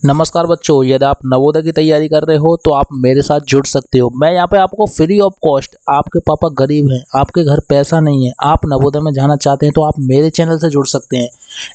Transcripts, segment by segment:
नमस्कार बच्चों, यदि आप नवोदय की तैयारी कर रहे हो तो आप मेरे साथ जुड़ सकते हो। मैं यहाँ पे आपको फ्री ऑफ कॉस्ट, आपके पापा गरीब हैं, आपके घर पैसा नहीं है, आप नवोदय में जाना चाहते हैं तो आप मेरे चैनल से जुड़ सकते हैं।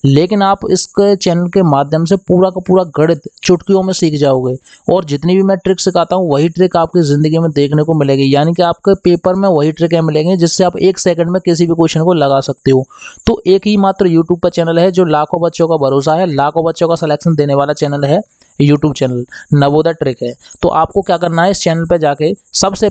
लेकिन आप इस चैनल के माध्यम से पूरा का पूरा गणित चुटकियों में सीख जाओगे और जितनी भी मैं ट्रिक सिखाता हूँ वही ट्रिक आपकी ज़िंदगी में देखने को मिलेगी। यानी कि आपके पेपर में वही ट्रिकें मिलेंगी जिससे आप 1 सेकंड में किसी भी क्वेश्चन को लगा सकते हो। तो एक ही मात्र यूट्यूब पर चैनल है जो लाखों बच्चों का भरोसा है, लाखों बच्चों का सिलेक्शन देने वाला चैनल है। यूट्यूब चैनल नवोदय ट्रिक है। तो आपको क्या करना है, इस चैनल पे जाके सबसे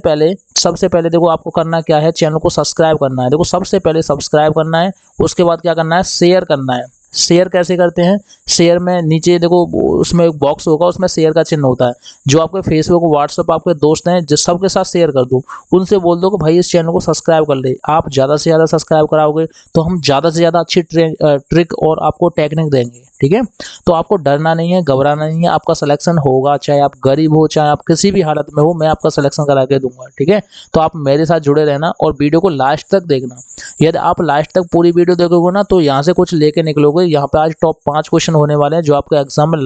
पहले देखो आपको करना क्या है, चैनल को सब्सक्राइब करना है। देखो सबसे पहले सब्सक्राइब करना है, उसके बाद क्या करना है, शेयर करना है। शेयर कैसे करते हैं, शेयर में नीचे देखो उसमें एक बॉक्स होगा, उसमें शेयर का चिन्ह होता है। जो आपके फेसबुक व्हाट्सएप आपके दोस्त हैं जिस सबके साथ शेयर कर दो, उनसे बोल दो कि भाई इस चैनल को सब्सक्राइब कर ले। आप ज़्यादा से ज़्यादा सब्सक्राइब कराओगे तो हम ज़्यादा से ज़्यादा अच्छी ट्रिक और आपको टेक्निक देंगे। ठीक है, तो आपको डरना नहीं है, घबराना नहीं है, आपका सिलेक्शन होगा। चाहे आप गरीब हो, चाहे आप किसी भी हालत में हो, मैं आपका सिलेक्शन करा के दूंगा। ठीक है, तो आप मेरे साथ जुड़े रहना और वीडियो को लास्ट तक देखना। यदि आप लास्ट तक पूरी वीडियो देखोगे ना तो यहाँ से कुछ लेके निकलोगे। यहाँ पे आज टॉप 5 क्वेश्चन होने वाले हैं जो आपके एग्जाम में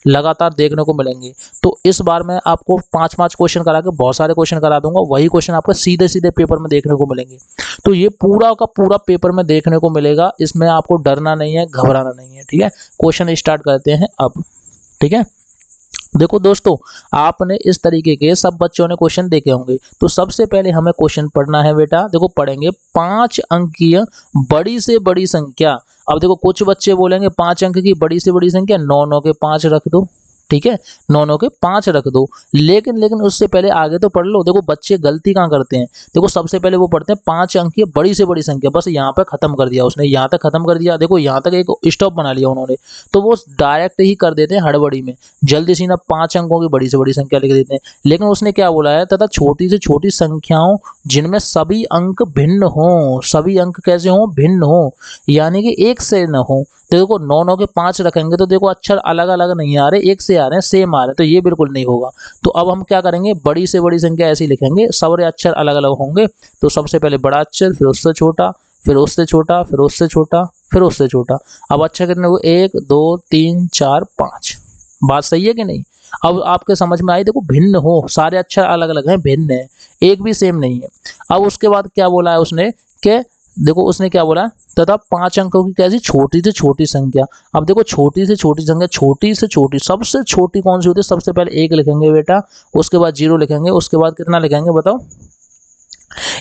लगातार देखने को मिलेंगे। तो इस बार मैं आपको 5-5 क्वेश्चन करा के बहुत सारे क्वेश्चन करा दूंगा। वही क्वेश्चन आपको सीधे सीधे पेपर में देखने को मिलेंगे। तो ये पूरा का पूरा पेपर में देखने को मिलेगा, इसमें आपको डरना नहीं है, घबराना नहीं है। ठीक है, क्वेश्चन स्टार्ट करते हैं अब। ठीक है, देखो दोस्तों, आपने इस तरीके के सब बच्चों ने क्वेश्चन देखे होंगे। तो सबसे पहले हमें क्वेश्चन पढ़ना है बेटा। देखो पढ़ेंगे 5 अंकीय बड़ी से बड़ी संख्या। अब देखो कुछ बच्चे बोलेंगे 5 अंक की बड़ी से बड़ी संख्या 9 9 के 5 रख दो। ठीक है, 9 9 के 5 रख दो। लेकिन उससे पहले आगे तो पढ़ लो। देखो बच्चे गलती कहाँ करते हैं, देखो सबसे पहले वो पढ़ते हैं 5 अंकीय बड़ी से बड़ी संख्या, बस यहाँ पे खत्म कर दिया उसने, यहाँ तक खत्म कर दिया। देखो यहाँ तक एक स्टॉप बना लिया उन्होंने, तो वो डायरेक्ट ही कर देते हैं हड़बड़ी में, जल्दी से ना 5 अंकों की बड़ी से बड़ी संख्या लिख देते हैं। लेकिन उसने क्या बोला है, तथा छोटी से छोटी संख्याओं जिनमें सभी अंक भिन्न हो। सभी अंक कैसे हो, भिन्न हो, यानी कि एक से न हो। तो देखो 9 9 के 5 रखेंगे तो देखो अक्षर अलग अलग नहीं आ रहे, एक से आ रहे हैं, सेम आ रहे हैं, तो ये बिल्कुल नहीं होगा। तो अब हम क्या करेंगे, बड़ी से बड़ी संख्या ऐसी लिखेंगे, सारे अक्षर अलग अलग होंगे। तो सबसे पहले बड़ा अक्षर, फिर उससे छोटा, फिर उससे छोटा, फिर उससे छोटा, फिर उससे छोटा। अब अक्षर कितने हुए, 1 2 3 4 5। बात सही है कि नहीं। अब आपके समझ में आई। देखो भिन्न हो, सारे अक्षर अलग अलग हैं, भिन्न है, एक भी सेम नहीं है। अब उसके बाद क्या बोला है उसने कि देखो उसने क्या बोला, तथा 5 अंकों की कैसी छोटी से छोटी संख्या। अब देखो छोटी से छोटी संख्या, छोटी से छोटी सबसे छोटी कौन सी होती है, सबसे पहले 1 लिखेंगे बेटा, उसके बाद 0 लिखेंगे, उसके बाद कितना लिखेंगे बताओ,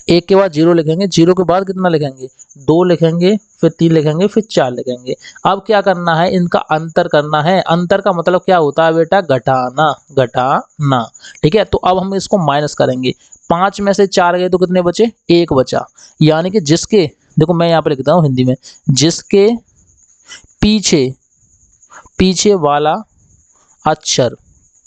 1 के बाद 0 लिखेंगे, 0 के बाद कितना लिखेंगे, 2 लिखेंगे, फिर 3 लिखेंगे, फिर 4 लिखेंगे। अब क्या करना है, इनका अंतर करना है। अंतर का मतलब क्या होता है बेटा, घटाना, घटाना। ठीक है, तो अब हम इसको माइनस करेंगे। 5 में से 4 गए तो कितने बचे, 1 बचा। यानी कि जिसके, देखो मैं यहाँ पे लिखता हूँ हिंदी में, जिसके पीछे पीछे वाला अक्षर,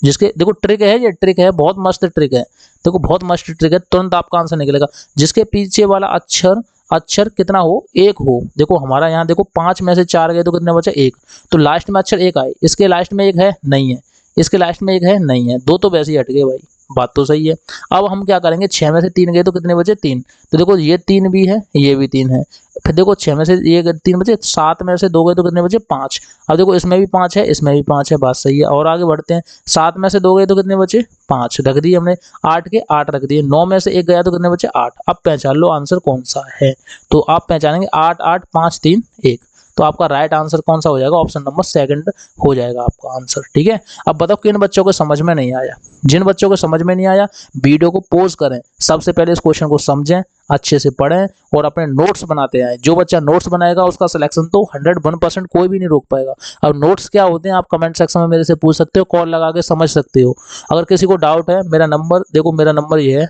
जिसके, देखो ट्रिक है, ये ट्रिक है, बहुत मस्त ट्रिक है। देखो बहुत मस्त ट्रिक है, तुरंत आपका आंसर निकलेगा। जिसके पीछे वाला अक्षर अक्षर कितना हो, 1 हो। देखो हमारा यहाँ देखो 5 में से 4 गए तो कितने बचे, 1। तो लास्ट में अक्षर 1 आए, इसके लास्ट में 1 है नहीं है, इसके लास्ट में 1 है नहीं है, 2 तो वैसे ही हट गए भाई, बात तो सही है। अब हम क्या करेंगे, 6 में से 3 गए तो कितने बचे, 3। तो देखो ये 3 भी है, ये भी 3 है। फिर देखो 6 में से ये 3 बचे, 7 में से 2 गए तो कितने बचे, 5। अब देखो इसमें भी 5 है, इसमें भी 5 है, बात सही है। और आगे बढ़ते हैं, 7 में से 2 गए तो कितने बचे, 5 रख दिए हमने, 8 के 8 रख दिए। 9 में से 1 गया तो कितने बचे, 8। अब पहचान लो आंसर कौन सा है। तो आप पहचानेंगे 8 8 5 3 1। तो आपका राइट आंसर कौन सा हो जाएगा, ऑप्शन नंबर 2 हो जाएगा आपका आंसर। ठीक है, अब बताओ किन बच्चों को समझ में नहीं आया। जिन बच्चों को समझ में नहीं आया वीडियो को पॉज करें, सबसे पहले इस क्वेश्चन को समझें, अच्छे से पढ़ें और अपने नोट्स बनाते आए। जो बच्चा नोट्स बनाएगा उसका सिलेक्शन तो 101% कोई भी नहीं रोक पाएगा। अब नोट्स क्या होते हैं आप कमेंट सेक्शन में मेरे से पूछ सकते हो, कॉल लगा के समझ सकते हो। अगर किसी को डाउट है, मेरा नंबर देखो, मेरा नंबर ये है,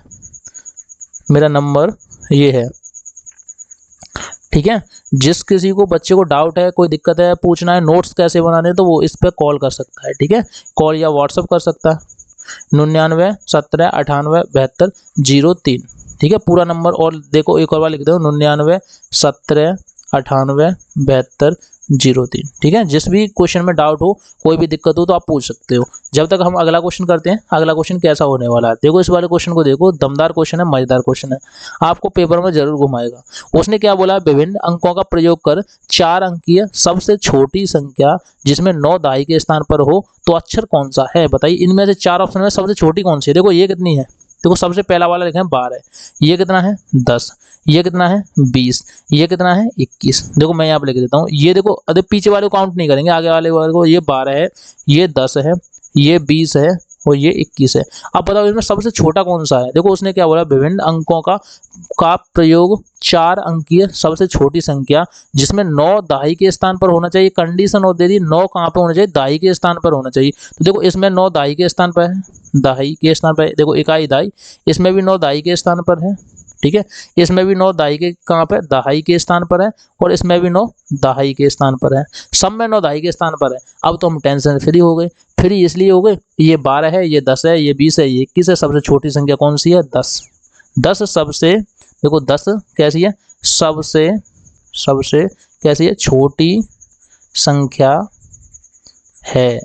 मेरा नंबर ये है। ठीक है, जिस किसी को बच्चे को डाउट है, कोई दिक्कत है, पूछना है नोट्स कैसे बनाने, तो वो इस पे कॉल कर सकता है। ठीक है, कॉल या व्हाट्सअप कर सकता है, 99 17 98 72 03। ठीक है, पूरा नंबर। और देखो एक और बार लिख दो, 99 17 98 72 03। ठीक है, जिस भी क्वेश्चन में डाउट हो, कोई भी दिक्कत हो तो आप पूछ सकते हो। जब तक हम अगला क्वेश्चन करते हैं, अगला क्वेश्चन कैसा होने वाला है, देखो इस वाले क्वेश्चन को देखो, दमदार क्वेश्चन है, मजेदार क्वेश्चन है, आपको पेपर में जरूर घुमाएगा। उसने क्या बोला, विभिन्न अंकों का प्रयोग कर 4 अंकीय सबसे छोटी संख्या जिसमें 9 दहाई के स्थान पर हो तो अक्षर कौन सा है, बताइए। इनमें से 4 ऑप्शन में सबसे छोटी कौन सी है। देखो ये कितनी है, देखो सबसे पहला वाला लिखा है 12, ये कितना है 10, ये कितना है 20, ये कितना है 21। देखो मैं यहाँ पे लिख देता हूँ, ये देखो अरे पीछे वाले को काउंट नहीं करेंगे, आगे वाले को, ये 12 है, ये 10 है, ये 20 है और ये 21 है। अब बताओ इसमें सबसे छोटा कौन सा है। देखो उसने क्या बोला, विभिन्न अंकों का प्रयोग 4 अंकीय सबसे छोटी संख्या जिसमें 9 दहाई के स्थान पर होना चाहिए। कंडीशन और दे दी, 9 कहाँ पे होना चाहिए, दहाई के स्थान पर होना चाहिए। तो देखो इसमें 9 दहाई के स्थान पर है, दहाई के स्थान पर, देखो इकाई दहाई, इसमें भी 9 दहाई के स्थान पर है। ठीक है, इसमें भी 9 दहाई के कहाँ पर, दहाई के स्थान पर है, और इसमें भी 9 दहाई के स्थान पर है, सब में 9 दहाई के स्थान पर है। अब तो हम टेंशन फ्री हो गए। फ्री इसलिए हो गए, ये 12 है, ये 10 है, ये 20 है, ये 21 है, सबसे छोटी संख्या कौन सी है, 10। 10 सबसे, देखो 10 कैसी है, सबसे सबसे कैसी है, छोटी संख्या है।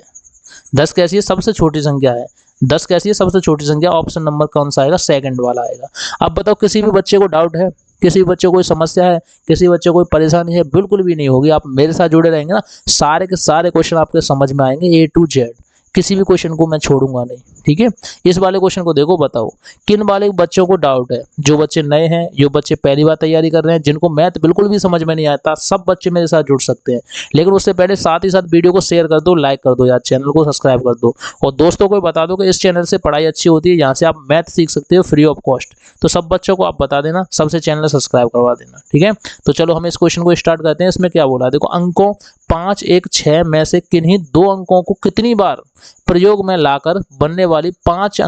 10 कैसी है, सबसे छोटी संख्या है। 10 कैसी है, सबसे छोटी संख्या। ऑप्शन नंबर कौन सा आएगा, सेकंड वाला आएगा। अब बताओ किसी भी बच्चे को डाउट है, किसी भी बच्चे को कोई समस्या है, किसी बच्चे को कोई परेशानी है, बिल्कुल भी नहीं होगी। आप मेरे साथ जुड़े रहेंगे ना, सारे के सारे क्वेश्चन आपके समझ में आएंगे, A to Z। किसी भी क्वेश्चन को मैं छोड़ूंगा नहीं। ठीक है, इस वाले क्वेश्चन को देखो, बताओ किन वाले बच्चों को डाउट है। जो बच्चे नए हैं, जो बच्चे पहली बार तैयारी कर रहे हैं, जिनको मैथ बिल्कुल भी समझ में नहीं आता, सब बच्चे मेरे साथ जुड़ सकते हैं। लेकिन उससे पहले साथ ही साथ वीडियो को शेयर कर दो, लाइक कर दो यार, चैनल को सब्सक्राइब कर दो, और दोस्तों को बता दो कि इस चैनल से पढ़ाई अच्छी होती है, यहाँ से आप मैथ सीख सकते हो फ्री ऑफ कॉस्ट। तो सब बच्चों को आप बता देना, सबसे चैनल सब्सक्राइब करवा देना। ठीक है, तो चलो हम इस क्वेश्चन को स्टार्ट करते हैं। इसमें क्या बोला, देखो अंकों 5, 1, 6 में से किन्हीं 2 अंकों को कितनी बार प्रयोग में लाकर बनने वाली 5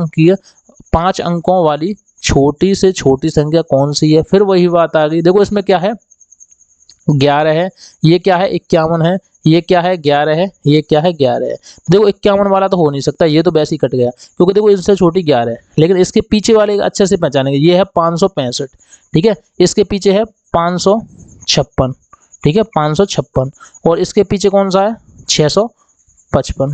अंकों वाली छोटी से छोटी संख्या कौन सी है। फिर वही बात आ गई। देखो इसमें क्या है, 11 है, ये क्या है 51 है, ये क्या है 11 है, ये क्या है 11 है। देखो 51 वाला तो हो नहीं सकता, ये तो वैसे ही कट गया, क्योंकि देखो इससे छोटी 11 है। लेकिन इसके पीछे वाले अच्छे से पहचानेंगे, ये है 565। ठीक है, इसके पीछे है 556। ठीक है, 556, और इसके पीछे कौन सा है, 655।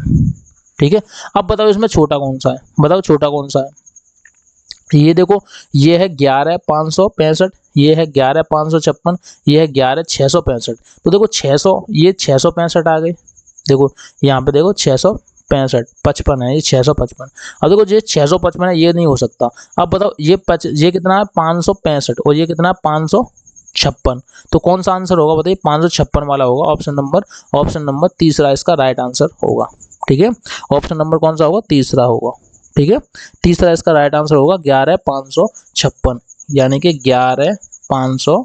ठीक है, अब बताओ इसमें छोटा कौन सा है, बताओ छोटा कौन सा है। ये देखो, ये है 11,565, ये है 11,556, ये है 11,665। तो देखो 600, ये 665 आ गए। देखो यहाँ पे देखो 665, 55 है, ये 655। अब देखो ये 655 है, ये नहीं हो सकता। अब बताओ ये कितना है 565, और ये कितना है 556। तो कौन सा आंसर होगा बताइए, 556 वाला होगा। ऑप्शन नंबर तीसरा इसका राइट आंसर होगा। ठीक है, ऑप्शन नंबर कौन सा होगा, तीसरा होगा। ठीक है, तीसरा इसका राइट आंसर होगा 11,556, यानी कि 11,500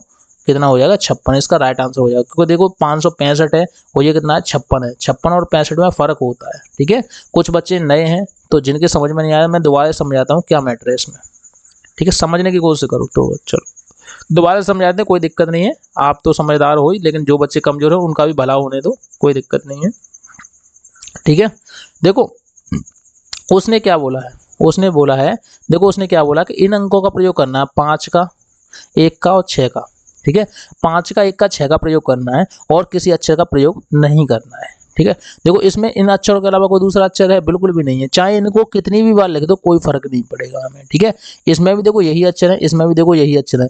कितना हो जाएगा, 56 इसका राइट आंसर हो जाएगा। क्योंकि देखो 565 है, और ये कितना है 56 है। 56 और 65 में फर्क होता है। ठीक है, कुछ बच्चे नए हैं तो जिनके समझ में नहीं आया, मैं दोबारा समझाता हूँ क्या मैटर है इसमें। ठीक है, समझने की कोशिश करो। तो चलो दोबारा समझाते हैं, कोई दिक्कत नहीं है। आप तो समझदार हो ही, लेकिन जो बच्चे कमजोर है उनका भी भला होने दो, कोई दिक्कत नहीं है। ठीक है, देखो उसने क्या बोला है, उसने बोला है, देखो उसने क्या बोला कि इन अंकों का प्रयोग करना है, 5 का, 1 का और 6 का। ठीक है, 5 का, 1 का, 6 का प्रयोग करना है, और किसी अक्षर का प्रयोग नहीं करना है। ठीक है, देखो इसमें इन अक्षरों के अलावा कोई दूसरा अक्षर है, बिल्कुल भी नहीं है। चाहे इनको कितनी भी बार लिख दो, कोई फर्क नहीं पड़ेगा हमें। ठीक है, इसमें भी देखो यही अक्षर है, इसमें भी देखो यही अक्षर है।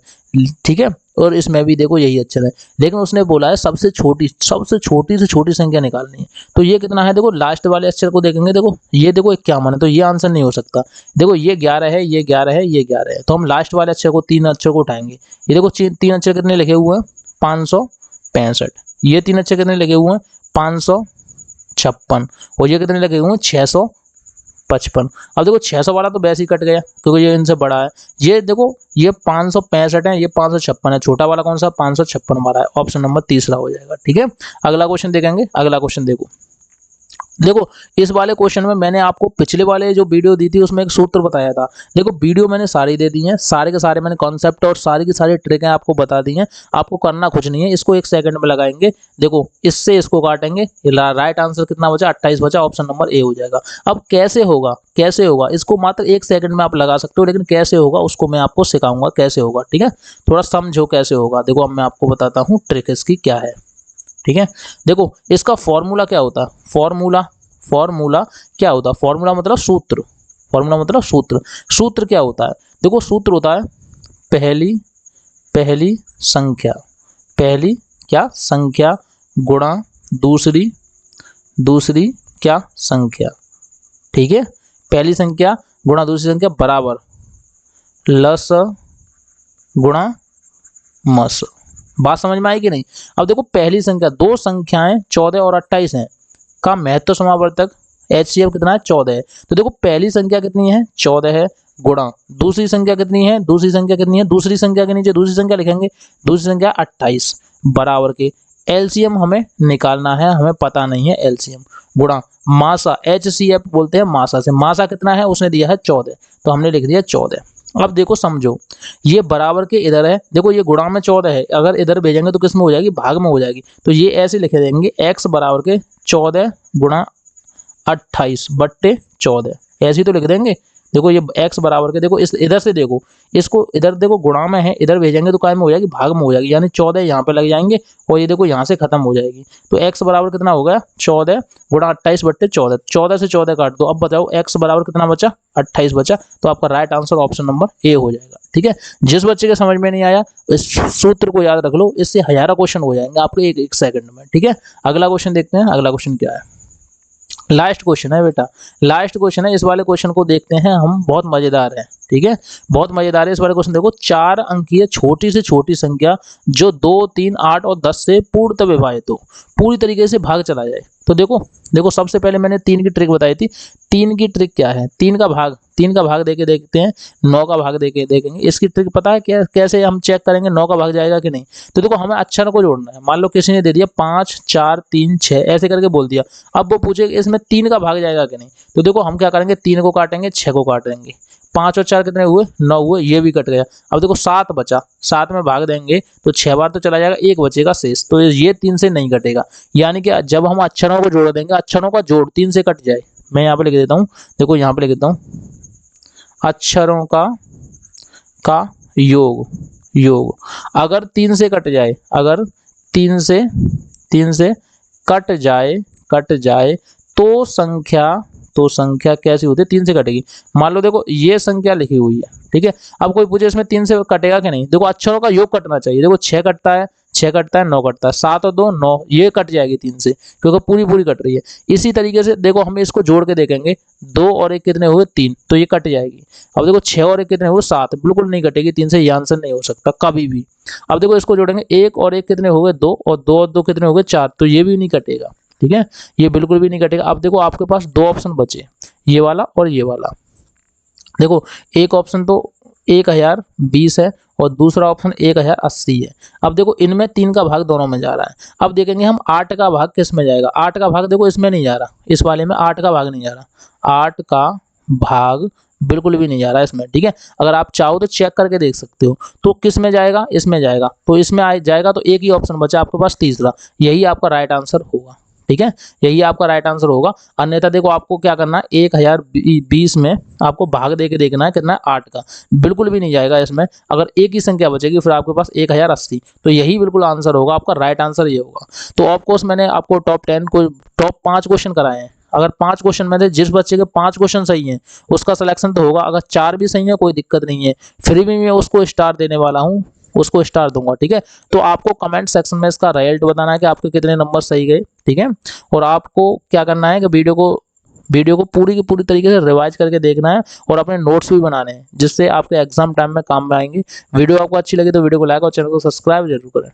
ठीक है, और इसमें भी देखो यही अक्षर है। लेकिन उसने बोला है सबसे छोटी से छोटी संख्या निकालनी है। तो ये कितना है, देखो लास्ट वाले अक्षर को देखेंगे, देखो ये देखो 51 है, तो ये आंसर नहीं हो सकता। देखो ये 11 है, ये 11 है, ये 11 है, तो हम लास्ट वाले अक्षर को, 3 अक्षर को उठाएंगे। ये देखो 3 अक्षर कितने लिखे हुए हैं, 565। ये 3 अक्षर कितने लिखे हुए हैं, 556, और ये कितने लगे हुए हैं, 655। अब देखो 600 वाला तो वैसे ही कट गया, क्योंकि ये इनसे बड़ा है। ये देखो ये 565 है, ये 556 है, छोटा वाला कौन सा, 556 वाला है। ऑप्शन नंबर तीसरा हो जाएगा। ठीक है, अगला क्वेश्चन देखेंगे। अगला क्वेश्चन देखो इस वाले क्वेश्चन में मैंने आपको पिछले वाले जो वीडियो दी थी उसमें एक सूत्र बताया था। देखो वीडियो मैंने सारी दे दी हैं, सारे के सारे मैंने कॉन्सेप्ट और सारी की सारी ट्रिकें आपको बता दी हैं। आपको करना कुछ नहीं है, इसको 1 सेकंड में लगाएंगे। देखो इससे इसको काटेंगे, राइट आंसर कितना बचा, 28 बचा। ऑप्शन नंबर ए हो जाएगा। अब कैसे होगा, कैसे होगा, इसको मात्र 1 सेकंड में आप लगा सकते हो, लेकिन कैसे होगा उसको मैं आपको सिखाऊंगा कैसे होगा। ठीक है, थोड़ा समझो कैसे होगा। देखो अब मैं आपको बताता हूँ ट्रिक इसकी क्या है। ठीक है। देखो इसका फॉर्मूला क्या होता है, फॉर्मूला क्या होता है, फॉर्मूला मतलब सूत्र, फॉर्मूला मतलब सूत्र। सूत्र क्या होता है, देखो सूत्र होता है पहली संख्या, पहली क्या संख्या गुणा दूसरी क्या संख्या, ठीक है। पहली संख्या गुणा दूसरी संख्या बराबर लस गुणा मस। बात समझ में आई कि नहीं। अब देखो पहली संख्या, दो संख्याएं 14 और 28 हैं का महत्व समावर्तक HCF कितना है 14 है। तो देखो पहली संख्या कितनी है 14 है गुणा दूसरी संख्या कितनी है, दूसरी संख्या कितनी है, दूसरी संख्या के नीचे दूसरी संख्या लिखेंगे, दूसरी संख्या 28 बराबर के LCM हमें निकालना है, हमें पता नहीं है LCM गुणा मासा HCF बोलते हैं मासा से, मासा कितना है उसने दिया है 14 तो हमने लिख दिया 14। अब देखो समझो ये बराबर के इधर है, देखो ये गुणा में 14 है, अगर इधर भेजेंगे तो किस में हो जाएगी भाग में हो जाएगी। तो ये ऐसे लिखे देंगे x बराबर के 14 गुणा 28 बट्टे 14 ऐसे ही तो लिख देंगे। देखो ये x बराबर के, देखो इस इधर से देखो इसको, इधर देखो गुणा में है, इधर भेजेंगे तो काय में हो जाएगी भाग में हो जाएगी, यानी 14 यहाँ पे लग जाएंगे और ये देखो यहाँ से खत्म हो जाएगी। तो x बराबर कितना हो गया 14 गुणा 28 बट्टे 14, 14 से 14 काट दो, अब बताओ x बराबर कितना बचा 28 बचा। तो आपका right answer option number A हो जाएगा, ठीक है। जिस बच्चे के समझ में नहीं आया इस सूत्र को याद रख लो, इससे हजारों क्वेश्चन हो जाएंगे आपके एक सेकंड में, ठीक है। अगला क्वेश्चन देखते हैं, अगला क्वेश्चन क्या है, लास्ट क्वेश्चन है बेटा, लास्ट क्वेश्चन है। इस वाले क्वेश्चन को देखते हैं हम, बहुत मजेदार है, ठीक है, बहुत मजेदार है इस वाले क्वेश्चन। देखो 4 अंकीय छोटी से छोटी संख्या जो 2, 3, 8 और 10 से पूर्णतः विभाजित हो, पूरी तरीके से भाग चला जाए। तो देखो सबसे पहले मैंने 3 की ट्रिक बताई थी। 3 की ट्रिक क्या है, 3 का भाग देके देखते हैं, 9 का भाग देके देखेंगे। इसकी ट्रिक पता है क्या, कैसे हम चेक करेंगे 9 का भाग जाएगा कि नहीं। तो देखो हमें अक्षरों को जोड़ना है, मान लो किसी ने दे दिया 5, 4, 3, 6 ऐसे करके बोल दिया, अब वो पूछेगा इसमें 3 का भाग जाएगा कि नहीं। तो देखो हम क्या करेंगे, 3 को काटेंगे, 6 को काटेंगे, 5 और 4 कितने हुए 9 हुए, ये भी कट गया। अब देखो 7 बचा, 7 में भाग देंगे तो 6 बार तो चला जाएगा, 1 बचेगा शेष, तो ये 3 से नहीं कटेगा। यानी कि जब हम अक्षरों को जोड़ देंगे, अक्षरों का जोड़ 3 से कट जाए, मैं यहाँ पे लिख देता हूँ, देखो यहाँ पे लिख देता हूँ अक्षरों का योग अगर 3 से कट जाए, अगर 3 से कट जाए तो संख्या कैसी होती है 3 से कटेगी। मान लो देखो ये संख्या लिखी हुई है, ठीक है। अब कोई पूछे इसमें 3 से कटेगा कि नहीं, देखो अक्षरों का योग कटना चाहिए। देखो 6 कटता है, 9 कटता है, 7 और 2 9, ये कट जाएगी 3 से क्योंकि पूरी कट रही है। इसी तरीके से देखो हम इसको जोड़ के देखेंगे, 2 और 1 कितने हुए 3, तो ये कट जाएगी। अब देखो 6 और 1 कितने हुए 7, बिल्कुल नहीं कटेगी 3 से, ये आंसर नहीं हो सकता कभी भी। अब देखो इसको जोड़ेंगे, 1 और 1 कितने हुए 2, और 2 और 2 कितने हुए 4, तो ये भी नहीं कटेगा, ठीक है, ये बिल्कुल भी नहीं कटेगा। अब देखो आपके पास 2 ऑप्शन बचे, ये वाला और ये वाला। देखो एक ऑप्शन तो 1020 है और दूसरा ऑप्शन 1080 है। अब देखो इनमें 3 का भाग दोनों में जा रहा है। अब देखेंगे हम 8 का भाग किस में जाएगा, 8 का भाग देखो इसमें नहीं जा रहा, इस वाले में 8 का भाग नहीं जा रहा, 8 का भाग बिल्कुल भी नहीं जा रहा है इसमें, ठीक है। अगर आप चाहो तो चेक करके देख सकते हो। तो किस में जाएगा, इसमें जाएगा, तो इसमें जाएगा, तो एक ही ऑप्शन बचा आपके पास तीसरा, यही आपका राइट आंसर होगा, ठीक है, यही आपका राइट आंसर होगा। अन्यथा देखो आपको क्या करना है, 1020 में आपको भाग देके देखना है कितना है 8 का, बिल्कुल भी नहीं जाएगा इसमें। अगर एक ही संख्या बचेगी फिर आपके पास 1080, तो यही बिल्कुल आंसर होगा आपका, राइट आंसर ये होगा। तो ऑफकोर्स मैंने आपको टॉप 5 क्वेश्चन कराए हैं। अगर 5 क्वेश्चन में से जिस बच्चे के 5 क्वेश्चन सही हैं उसका सिलेक्शन तो होगा, अगर 4 भी सही है कोई दिक्कत नहीं है, फिर भी मैं उसको स्टार देने वाला हूँ, उसको स्टार दूंगा, ठीक है। तो आपको कमेंट सेक्शन में इसका रिजल्ट बताना है कि आपके कितने नंबर सही गए, ठीक है। और आपको क्या करना है कि वीडियो को पूरी की पूरी तरीके से रिवाइज करके देखना है और अपने नोट्स भी बनाने हैं, जिससे आपके एग्जाम टाइम में काम में आएंगे। वीडियो आपको अच्छी लगी तो वीडियो को लाइक और चैनल को सब्सक्राइब जरूर करें।